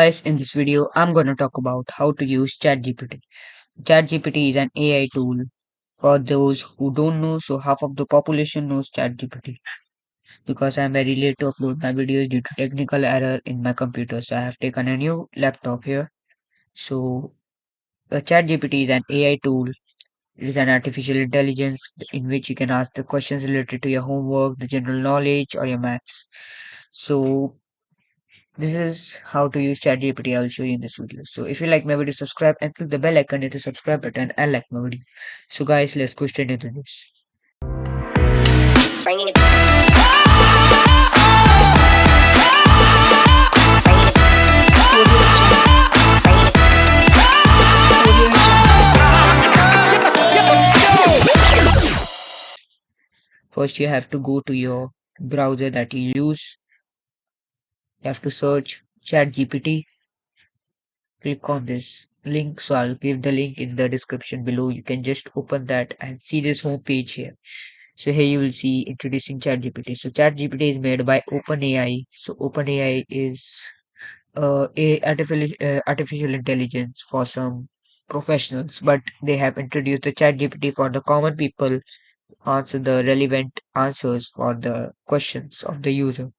Guys, in this video, I'm going to talk about how to use ChatGPT. ChatGPT is an AI tool for those who don't know, so half of the population knows ChatGPT. Because I'm very late to upload my videos due to technical error in my computer, so I have taken a new laptop here. So, ChatGPT is an AI tool. It is an artificial intelligence in which you can ask the questions related to your homework, the general knowledge, or your maths. So, this is how to use ChatGPT. I'll show you in this video. So if you like my video, subscribe and click the bell icon at the subscribe button and like my video. So guys, let's go straight into this. Bringing it, First, you have to go to your browser that you use. You have to search ChatGPT. Click on this link. So I'll give the link in the description below. You can just open that and see this home page here. So here you will see introducing ChatGPT. So ChatGPT is made by OpenAI. So OpenAI is artificial intelligence for some professionals, but they have introduced the ChatGPT for the common people, answer the relevant answers for the questions of the user.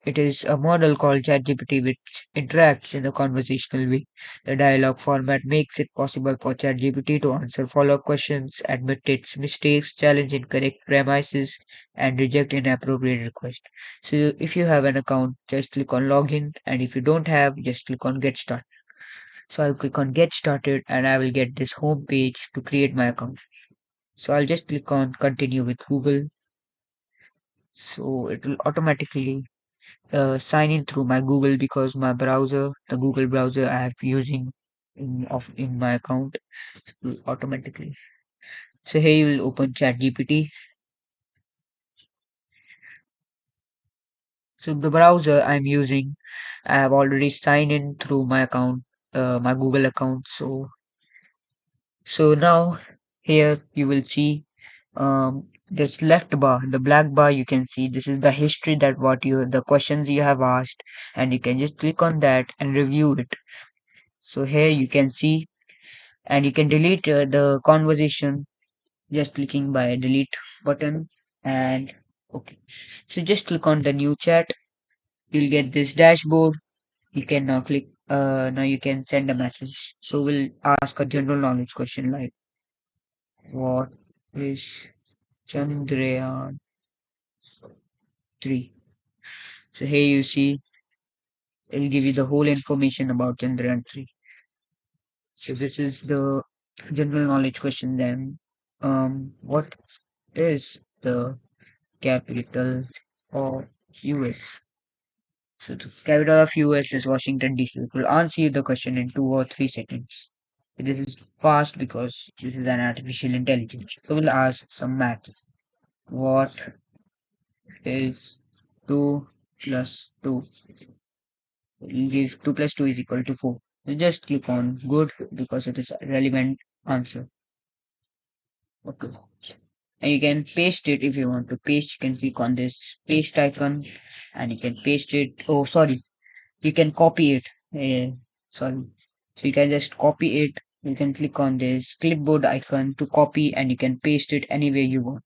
It is a model called ChatGPT which interacts in a conversational way. The dialogue format makes it possible for ChatGPT to answer follow-up questions, admit its mistakes, challenge incorrect premises, and reject inappropriate requests. So if you have an account, just click on login, and if you don't have, just click on get started. So I'll click on get started and I will get this home page to create my account. So I'll just click on continue with Google. So it will automatically sign in through my Google because my browser, the Google browser I have using in my account will automatically. So here you will open ChatGPT. So the browser I'm using, I have already signed in through my account, my Google account. So now here you will see this left bar, the black bar you can see this is the history that what you the questions you have asked, and you can just click on that and review it. So here you can see, and you can delete the conversation just clicking by delete button. And okay, so just click on the new chat. You'll get this dashboard. You can now click now you can send a message. So we'll ask a general knowledge question like what is Chandrayaan 3? So here you see it'll give you the whole information about Chandrayaan 3. So this is the general knowledge question then. What is the capital of US? So the capital of US is Washington DC. It will answer you the question in 2 or 3 seconds. This is fast because this is an artificial intelligence. So we'll ask some math. What is 2 plus 2? It gives 2 plus 2 is equal to 4. You just click on good because it is a relevant answer. Okay. And you can paste it if you want to paste. You can click on this paste icon and you can paste it. Oh, sorry. You can copy it. Sorry. So you can just copy it. You can click on this clipboard icon to copy and you can paste it anywhere you want.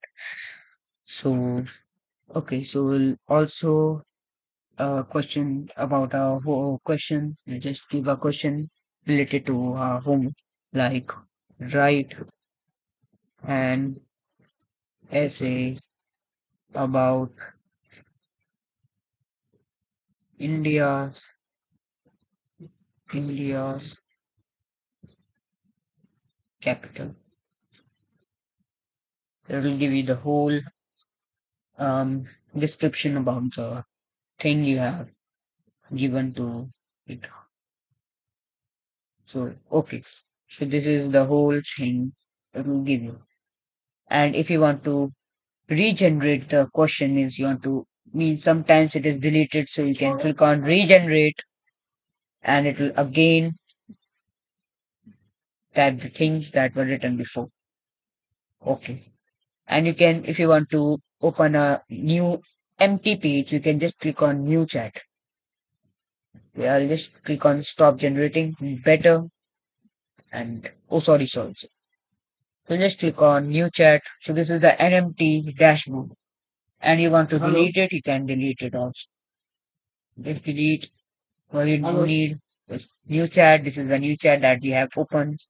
So, okay. So we'll also question about our question. We'll just give a question related to our home, like write an essay about India's India's capital. It will give you the whole um, description about the thing you have given to it. So, okay. So this is the whole thing it will give you. And if you want to regenerate the question means you want to means sometimes it is deleted, so you can click on regenerate and it will again type the things that were written before. Okay. And you can, if you want to open a new empty page, you can just click on new chat. Okay, I'll just click on stop generating better and oh sorry. So just click on new chat. So this is the NMT dashboard. And you want to delete it, you can delete it also. Just delete what you don't need. Just new chat. This is the new chat that we have opened.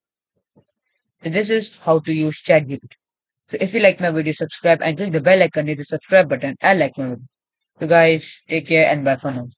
So this is how to use ChatGPT. So if you like my video, subscribe and click the bell icon near the subscribe button and like my video. So guys, take care and bye for now.